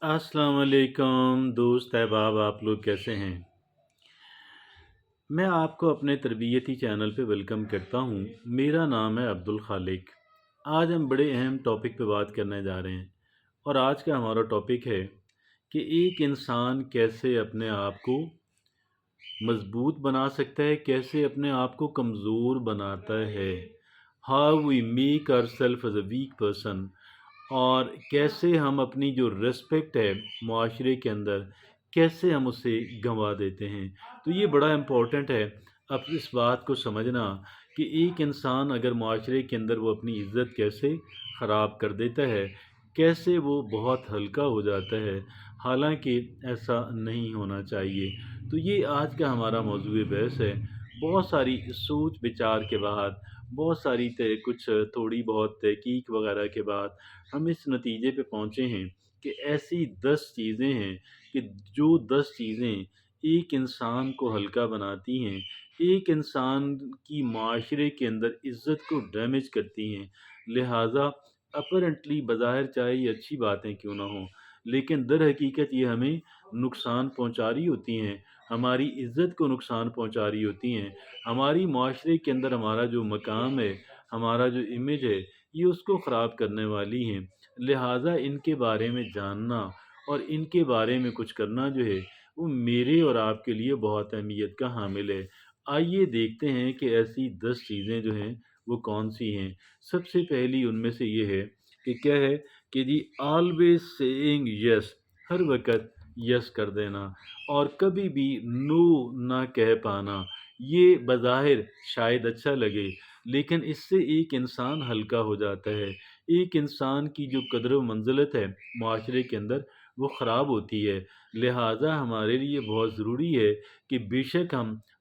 अस्सलाम वालेकुम दोस्त अहबाब, आप लोग कैसे हैं? मैं आपको अपने तरबियती चैनल पे वेलकम करता हूँ। मेरा नाम है अब्दुल खालिक। आज हम बड़े अहम टॉपिक पे बात करने जा रहे हैं और आज का हमारा टॉपिक है कि एक इंसान कैसे अपने आप को मज़बूत बना सकता है, कैसे अपने आप को कमज़ोर बनाता है। How we make ourself as a weak person, और कैसे हम अपनी जो रिस्पेक्ट है मुआशरे के अंदर, कैसे हम उसे गंवा देते हैं। तो ये बड़ा इम्पोर्टेंट है अब इस बात को समझना कि एक इंसान अगर मुआशरे के अंदर वो अपनी इज़्ज़त कैसे ख़राब कर देता है, कैसे वो बहुत हल्का हो जाता है, हालांकि ऐसा नहीं होना चाहिए। तो ये आज का हमारा मौजूद बहस है। बहुत सारी सोच विचार के बाद, बहुत सारी कुछ थोड़ी बहुत तहकीक वगैरह के बाद हम इस नतीजे पे पहुँचे हैं कि ऐसी 10 चीज़ें हैं कि जो 10 चीज़ें एक इंसान को हल्का बनाती हैं, एक इंसान की माशरे के अंदर इज़्ज़त को डैमेज करती हैं। लिहाजा अपरेंटली बज़ाहिर चाहे ये अच्छी बातें क्यों ना हों, लेकिन दर हकीकत ये हमें नुकसान पहुँचा रही होती हैं, हमारी इज़्ज़त को नुकसान पहुँचा रही होती हैं, हमारी माशरे के अंदर हमारा जो मकाम है, हमारा जो इमेज है, ये उसको ख़राब करने वाली हैं। लिहाजा इनके बारे में जानना और इनके बारे में कुछ करना जो है, वो मेरे और आपके लिए बहुत अहमियत का हामिल है। आइए देखते हैं कि ऐसी 10 चीज़ें जो हैं, वो कौन-सी हैं। सबसे पहली उनमें से ये है कि क्या है कि जी ऑलवेज़ सेइंग येस, हर वक़्त यस कर देना और कभी भी नो ना कह पाना। ये बज़ाहिर शायद अच्छा लगे, लेकिन इससे एक इंसान हल्का हो जाता है। एक इंसान की जो कदर व मंज़िलत है मुआशरे के अंदर, वो ख़राब होती है। लिहाजा हमारे लिए बहुत ज़रूरी है कि बेशक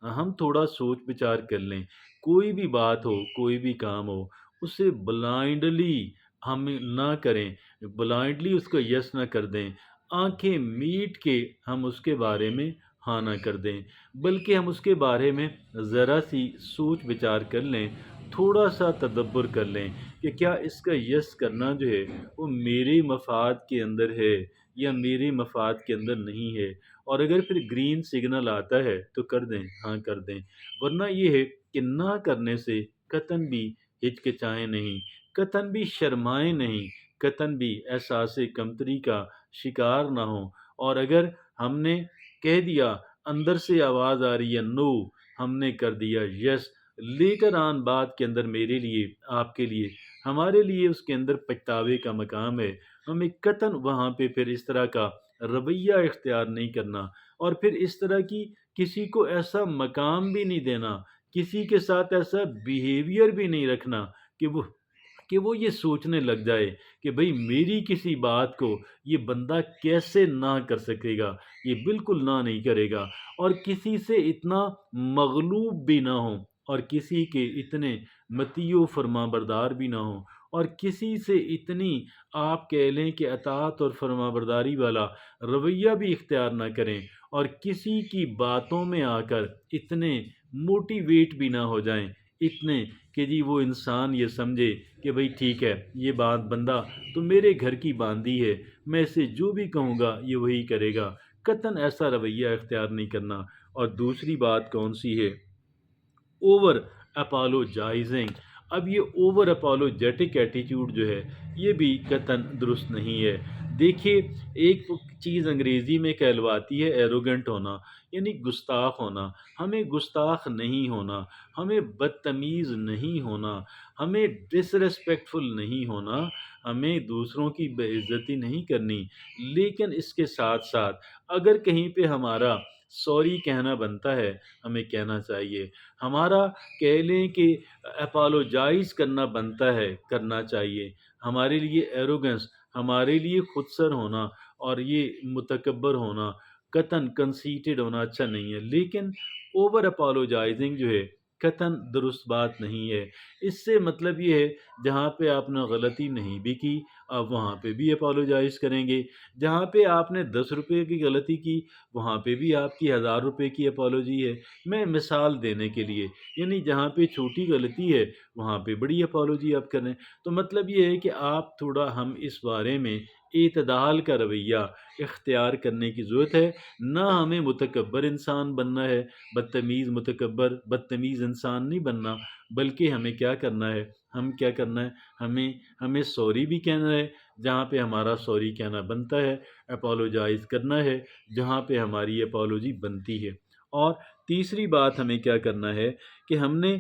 हम थोड़ा सोच विचार कर लें। कोई भी बात हो, कोई भी काम हो, उसे ब्लाइंडली हम ना करें, ब्लाइंडली उसको यस ना कर दें। आँखें मीट के हम उसके बारे में हाँ ना कर दें, बल्कि हम उसके बारे में ज़रा-सी सोच विचार कर लें, थोड़ा-सा तदब्बर कर लें कि क्या इसका यस करना जो है वो मेरे मफ़ाद के अंदर है या मेरे मफ़ाद के अंदर नहीं है। और अगर फिर ग्रीन सिग्नल आता है तो कर दें, हाँ कर दें। वरना ये है कि ना करने से कतन भी हिचकिचाएँ नहीं, कतन भी शर्माएँ नहीं, कतन भी एहसास-ए कमतरी का शिकार ना हों। और अगर हमने कह दिया, अंदर से आवाज़ आ रही है नो, हमने कर दिया यस, लेटर ऑन बात के अंदर मेरे लिए, आपके लिए, हमारे लिए उसके अंदर पछतावे का मकाम है। हमें कतन वहाँ पे फिर इस तरह का रवैया इख्तियार नहीं करना और फिर इस तरह की किसी को ऐसा मकाम भी नहीं देना, किसी के साथ ऐसा बिहेवियर भी नहीं रखना कि वो ये सोचने लग जाए कि भई मेरी किसी बात को ये बंदा कैसे ना कर सकेगा, ये बिल्कुल ना नहीं करेगा। और किसी से इतना मग़लूब भी ना हो और किसी के इतने मतीओ फ़रमाबरदार भी ना हों और किसी से इतनी आप कह लें कि अताअत और फ़रमाबरदारी वाला रवैया भी इख्तियार ना करें और किसी की बातों में आकर इतने मोटिवेट भी ना हो जाएँ, इतने कि जी वो इंसान ये समझे कि भई ठीक है, ये बात बंदा तो मेरे घर की बांदी है, मैं इसे जो भी कहूँगा ये वही करेगा। कतन ऐसा रवैया इख्तियार नहीं करना। और दूसरी बात कौन-सी है, ओवर अपोलोजाइजिंग। अब ये ओवर अपोलोजेटिक एटीट्यूड जो है, ये भी कतन दुरुस्त नहीं है। देखिए, एक चीज़ अंग्रेज़ी में कहलवाती है एरोगेंट होना, यानी गुस्ताख होना। हमें गुस्ताख नहीं होना, हमें बदतमीज़ नहीं होना, हमें डिसरिस्पेक्टफुल नहीं होना, हमें दूसरों की बेइज़्ज़ती नहीं करनी। लेकिन इसके साथ-साथ अगर कहीं पे हमारा सॉरी कहना बनता है, हमें कहना चाहिए। हमारा कह लें कि एपोलोजाइज़ करना बनता है, करना चाहिए। हमारे लिए एरोगेंस, हमारे लिए खुदसर होना और ये मुतकब्बर होना, कतन कंसीटेड होना अच्छा नहीं है। लेकिन ओवर एपोलोजाइज़िंग जो है, कतन दुरुस्त बात नहीं है। इससे मतलब ये है, जहाँ पे आपने गलती नहीं भी की, आप वहाँ पे भी एपोलोजाइज़ करेंगे। जहाँ पे आपने ₹10 की गलती की, वहाँ पे भी आपकी ₹1000 की अपोलॉजी है। मैं मिसाल देने के लिए, यानी जहाँ पे छोटी गलती है, वहाँ पे बड़ी अपोलॉजी आप कर रहे हैं। तो मतलब ये है कि आप थोड़ा हम इस बारे में اعتدال کا رویہ اختیار کرنے کی ضرورت ہے۔ نہ ہمیں متکبر انسان بننا ہے، بدتمیز انسان نہیں بننا، بلکہ ہمیں کیا کرنا ہے، ہمیں سوری بھی کہنا ہے جہاں پہ ہمارا سوری کہنا بنتا ہے، اپولوجائز کرنا ہے جہاں پہ ہماری اپولوجی بنتی ہے۔ اور تیسری بات ہمیں کیا کرنا ہے کہ ہم نے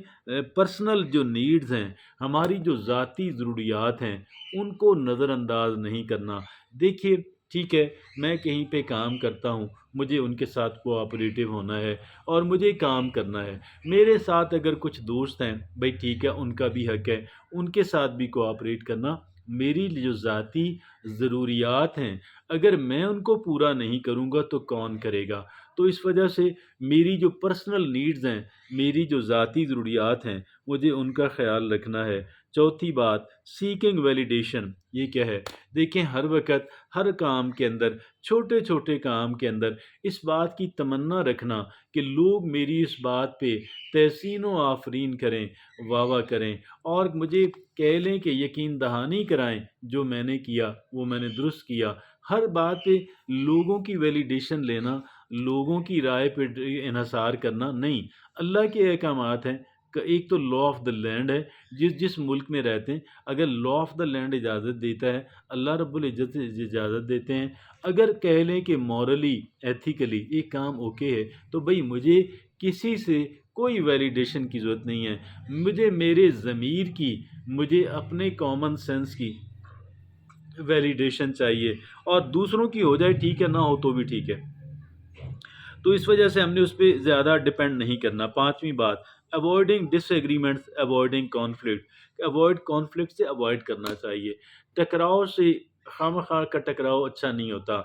پرسنل جو نیڈز ہیں، ہماری جو ذاتی ضروریات ہیں، ان کو نظر انداز نہیں کرنا۔ دیکھیے، ٹھیک ہے، میں کہیں پہ کام کرتا ہوں، مجھے ان کے ساتھ کوآپریٹو ہونا ہے اور مجھے کام کرنا ہے۔ میرے ساتھ اگر کچھ دوست ہیں، بھائی ٹھیک ہے، ان کا بھی حق ہے، ان کے ساتھ بھی کوآپریٹ کرنا۔ میری جو ذاتی ضروریات ہیں، اگر میں ان کو پورا نہیں کروں گا تو کون کرے گا؟ تو اس وجہ سے میری جو پرسنل نیڈز ہیں، میری جو ذاتی ضروریات ہیں، مجھے ان کا خیال رکھنا ہے۔ چوتھی بات، سیکنگ ویلیڈیشن، یہ کیا ہے؟ دیکھیں، ہر وقت ہر کام کے اندر، چھوٹے چھوٹے کام کے اندر اس بات کی تمنا رکھنا کہ لوگ میری اس بات پہ تحسین و آفرین کریں، واہ واہ کریں، اور مجھے کہہ لیں کہ یقین دہانی کرائیں جو میں نے کیا وہ میں نے درست کیا۔ ہر بات پہ لوگوں کی ویلیڈیشن لینا، لوگوں کی رائے پہ انحصار کرنا نہیں۔ اللہ کے احکامات ہیں کہ ایک تو لا آف دا لینڈ ہے، جس ملک میں رہتے ہیں، اگر لا آف دا لینڈ اجازت دیتا ہے، اللہ رب العزت اجازت دیتے ہیں، اگر کہہ لیں کہ مورلی ایتھیکلی یہ کام اوکے ہے، تو بھئی مجھے کسی سے کوئی ویلیڈیشن کی ضرورت نہیں ہے۔ مجھے میرے ضمیر کی، مجھے اپنے کامن سینس کی ویلیڈیشن چاہیے، اور دوسروں کی ہو جائے ٹھیک ہے، نہ ہو تو بھی ٹھیک ہے۔ تو اس وجہ سے ہم نے اس پہ زیادہ ڈپینڈ نہیں کرنا۔ پانچویں بات، اوائڈنگ ڈس ایگریمنٹس، اوائڈنگ کانفلکٹ، کانفلکٹ سے اوائڈ کرنا چاہیے۔ ٹکراؤ سے، خواہ خواہ کا ٹکراؤ اچھا نہیں ہوتا،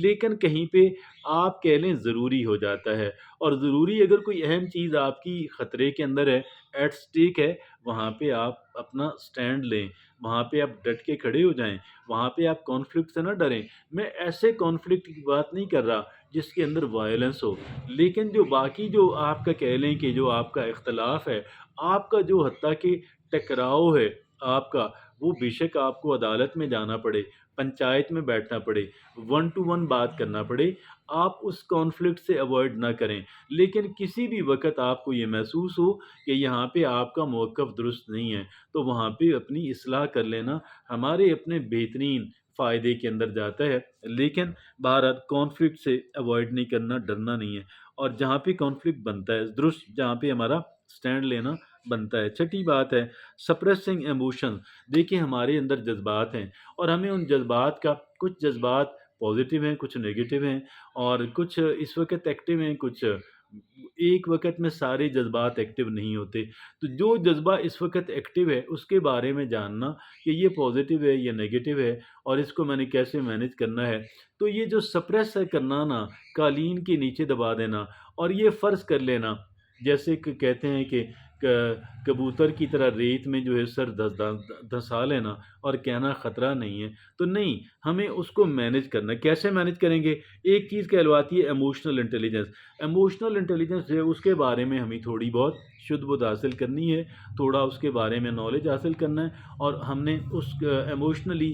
لیکن کہیں پہ آپ کہہ لیں ضروری ہو جاتا ہے، اور ضروری اگر کوئی اہم چیز آپ کی خطرے کے اندر ہے، ایٹ سٹیک ہے، وہاں پہ آپ اپنا سٹینڈ لیں، وہاں پہ آپ ڈٹ کے کھڑے ہو جائیں، وہاں پہ آپ کانفلکٹ سے نہ ڈریں۔ میں ایسے کانفلکٹ کی بات نہیں کر رہا جس کے اندر وائلنس ہو، لیکن جو باقی جو آپ کا کہہ لیں کہ جو آپ کا اختلاف ہے، آپ کا جو حتیٰ کہ ٹکراؤ ہے آپ کا، وہ بے شک آپ کو عدالت میں جانا پڑے، پنچایت میں بیٹھنا پڑے، ون ٹو ون بات کرنا پڑے، آپ اس کانفلکٹ سے اوائڈ نہ کریں۔ لیکن کسی بھی وقت آپ کو یہ محسوس ہو کہ یہاں پہ آپ کا موقف درست نہیں ہے، تو وہاں پہ اپنی اصلاح کر لینا ہمارے اپنے بہترین فائدے کے اندر جاتا ہے۔ لیکن بہرحال کانفلکٹ سے اوائڈ نہیں کرنا، ڈرنا نہیں ہے، اور جہاں پہ کانفلکٹ بنتا ہے درست، جہاں پہ ہمارا سٹینڈ لینا بنتا ہے۔ چھٹی بات ہے سپریسنگ ایموشن۔ دیکھیں، ہمارے اندر جذبات ہیں، اور ہمیں ان جذبات کا، کچھ جذبات پازیٹیو ہیں، کچھ نیگیٹو ہیں، اور کچھ اس وقت ایکٹیو ہیں، کچھ ایک وقت میں سارے جذبات ایکٹیو نہیں ہوتے۔ تو جو جذبہ اس وقت ایکٹیو ہے اس کے بارے میں جاننا کہ یہ پازیٹیو ہے یا نیگیٹو ہے، اور اس کو میں نے کیسے مینیج کرنا ہے۔ تو یہ جو سپریس ہے کرنا نا، قالین کے نیچے دبا دینا، اور یہ فرض کر لینا، جیسے کہ کہتے ہیں کہ کبوتر کی طرح ریت میں جو ہے سر دھسا لینا اور کہنا خطرہ نہیں ہے، تو نہیں، ہمیں اس کو مینیج کرنا ہے۔ کیسے مینیج کریں گے؟ ایک چیز کہلواتی ہے ایموشنل انٹیلیجنس۔ ایموشنل انٹیلیجنس جو ہے اس کے بارے میں ہمیں تھوڑی بہت شدھ بدھ حاصل کرنی ہے، تھوڑا اس کے بارے میں نالج حاصل کرنا ہے، اور ہم نے اس ایموشنلی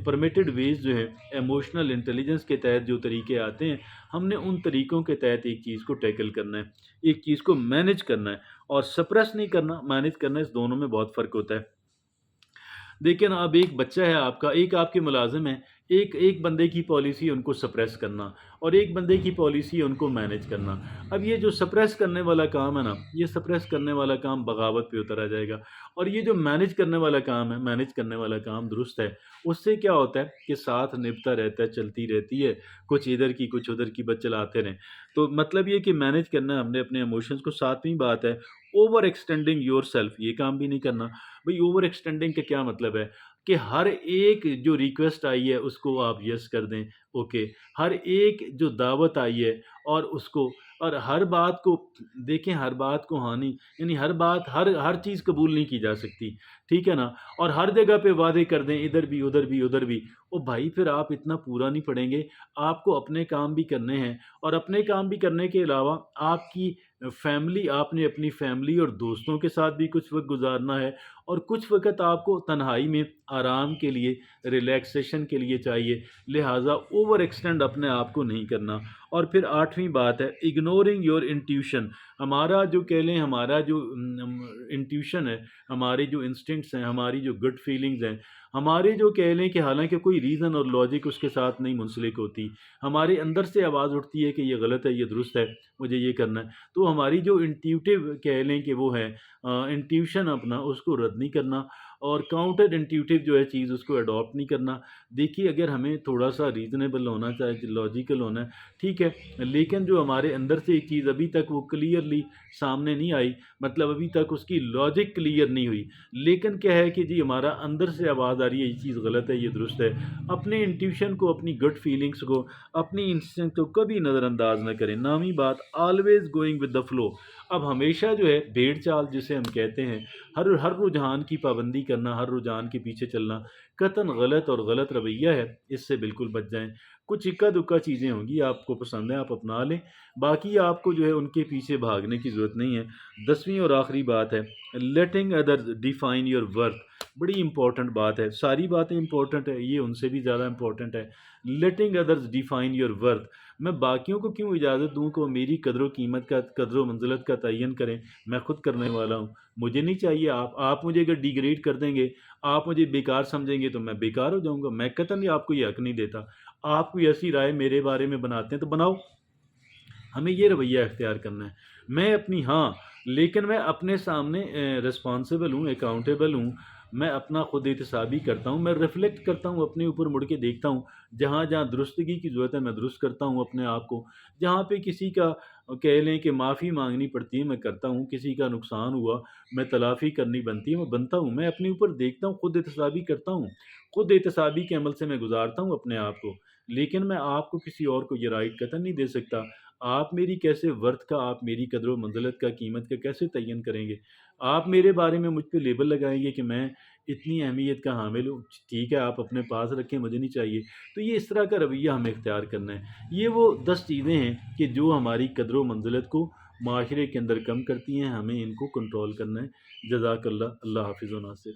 پرمیٹڈ ویز جو ہے، ایموشنل انٹیلیجنس کے تحت جو طریقے آتے ہیں، ہم نے ان طریقوں کے تحت ایک چیز کو ٹیکل کرنا ہے، ایک چیز کو مینیج کرنا ہے، اور سپریس نہیں کرنا، مینیج کرنا، اس دونوں میں بہت فرق ہوتا ہے۔ لیکن اب ایک بچہ ہے آپ کا، ایک آپ کے ملازم ہیں، ایک بندے کی پالیسی ان کو سپریس کرنا، اور ایک بندے کی پالیسی ان کو مینیج کرنا۔ اب یہ جو سپریس کرنے والا کام ہے نا، یہ سپریس کرنے والا کام بغاوت پہ اتر آ جائے گا، اور یہ جو مینیج کرنے والا کام ہے، مینیج کرنے والا کام درست ہے، اس سے کیا ہوتا ہے کہ ساتھ نبھتا رہتا ہے، چلتی رہتی ہے، کچھ ادھر کی کچھ ادھر کی، بس چلاتے رہیں۔ تو مطلب یہ کہ مینیج کرنا ہے ہم نے اپنے ایموشنز کو۔ ساتویں بات ہے اوور ایکسٹینڈنگ یور سیلف، یہ کام بھی نہیں کرنا۔ بھئی اوور ایکسٹینڈنگ کا کیا مطلب ہے کہ ہر ایک جو ریکویسٹ آئی ہے اس کو آپ یس کر دیں، اوکے، ہر ایک جو دعوت آئی ہے اور اس کو، اور ہر بات کو دیکھیں، ہر بات کو ہانی، یعنی ہر بات، ہر چیز قبول نہیں کی جا سکتی، ٹھیک ہے نا، اور ہر جگہ پہ وعدے کر دیں، ادھر بھی ادھر بھی ادھر بھی، ओ भाई फिर आप इतना पूरा नहीं पढ़ेंगे, आपको अपने काम भी करने हैं और अपने काम भी करने के अलावा आपकी फैमिली आपने अपनी फैमिली और दोस्तों के साथ भी कुछ वक़्त गुज़ारना है और कुछ वक़्त आपको तन्हाई में आराम के लिए, रिलैक्सेशन के लिए चाहिए। लिहाज़ा ओवर एक्सटेंड अपने आप को नहीं करना। और फिर 8वीं बात है इग्नोरिंग योर इंट्यूशन। हमारा जो कह लें हमारा जो इंट्यूशन है, हमारे जो इंस्टिंक्ट्स हैं, हमारी जो गट फीलिंग्स हैं, हमारे जो कह लें कि हालाँकि कोई रीज़न और लॉजिक उसके साथ नहीं मुंसलिक होती, हमारे अंदर से आवाज़ उठती है कि ये गलत है, ये दुरुस्त है, मुझे ये करना है। तो हमारी जो इंट्यूटिव कह लें कि वो है इंट्यूशन अपना उसको रद्द नहीं करना और काउंटर इंट्यूटिव जो है चीज़ उसको अडॉप्ट नहीं करना। देखिए अगर हमें थोड़ा-सा रीज़नेबल होना चाहे लॉजिकल होना है, ठीक है, लेकिन जो हमारे अंदर से एक चीज़ अभी तक वो क्लियरली सामने नहीं आई, मतलब अभी तक उसकी लॉजिक क्लियर नहीं हुई, लेकिन क्या है कि जी हमारा अंदर से आवाज़ आ रही है, ये चीज़ गलत है, ये दुरुस्त है। अपने इंट्यूशन को, अपनी गट फीलिंग्स को, अपनी इंस्टिंक्ट को कभी नज़रअंदाज ना करें। नामी बात always going with the flow. अब हमेशा जो है भेड़ चाल जिसे हम कहते हैं, हर हर रुझान की पाबंदी करना, हर रुझान के पीछे चलना कतई गलत और गलत रवैया है, इससे बिल्कुल बच जाएँ। कुछ इक्का-दुक्का चीज़ें होंगी, आपको पसंद है आप अपना लें, बाकी आपको जो है उनके पीछे भागने की ज़रूरत नहीं है। 10वीं और आखिरी बात है लेटिंग अदर्स डिफाइन योर वर्थ। बड़ी इंपॉर्टेंट बात है, सारी बातें इंपॉर्टेंट है, ये उनसे भी ज़्यादा इंपॉर्टेंट है। लेटिंग अदर्स डिफाइन योर वर्थ। मैं बाकियों को क्यों इजाज़त दूँ कि वो मेरी कदर-ओ-कीमत का कदर-ओ-मंज़िलत का तयन करें, मैं खुद करने वाला हूँ। मुझे नहीं चाहिए आप मुझे अगर डिग्रेड कर देंगे, आप मुझे बेकार समझेंगे तो मैं बेकार हो जाऊँगा। मैं कतई आपको ये हक़ नहीं देता। आप कोई ऐसी राय मेरे बारे में बनाते हैं तो बनाओ, हमें ये रवैया इख्तियार करना है। मैं अपनी हाँ, लेकिन मैं अपने सामने रिस्पॉन्सिबल हूँ, अकाउंटेबल हूँ। मैं अपना खुद एहतसाबी करता हूँ, मैं रिफ्लेक्ट करता हूँ, अपने ऊपर मुड़ के देखता हूँ। जहाँ-जहाँ दुरुस्तगी की ज़रूरत है, मैं दुरुस्त करता हूँ अपने आप को। जहाँ पे किसी का कह लें कि माफ़ी माँगनी पड़ती है, मैं करता हूँ। किसी का नुकसान हुआ, मैं तलाफ़ी करनी बनती है, मैं बनता हूँ। मैं अपने ऊपर देखता हूँ, खुद एहतसाबी करता हूँ। खुद एहतसाबी के अमल से मैं गुज़ारता हूँ अपने आप को। लेकिन मैं आपको किसी और को ये राइट कतई नहीं दे सकता। आप मेरी कैसे वर्थ का, आप मेरी कदर-ओ-मंज़िलत का, कीमत का कैसे तयन करेंगे? आप मेरे बारे में मुझ पे लेबल लगाएँगे कि मैं इतनी अहमियत का हामिल हूँ। ठीक है, आप अपने पास रखें, मुझे नहीं चाहिए। तो ये इस तरह का रवैया हमें इख्तियार करना है। ये वो 10 चीज़ें हैं कि जो हमारी कदर-ओ-मंज़िलत को माशरे के अंदर कम करती हैं, हमें इनको कंट्रोल करना है। जज़ाकल्लाह। अल्लाह हाफ़िज़ व नासिर।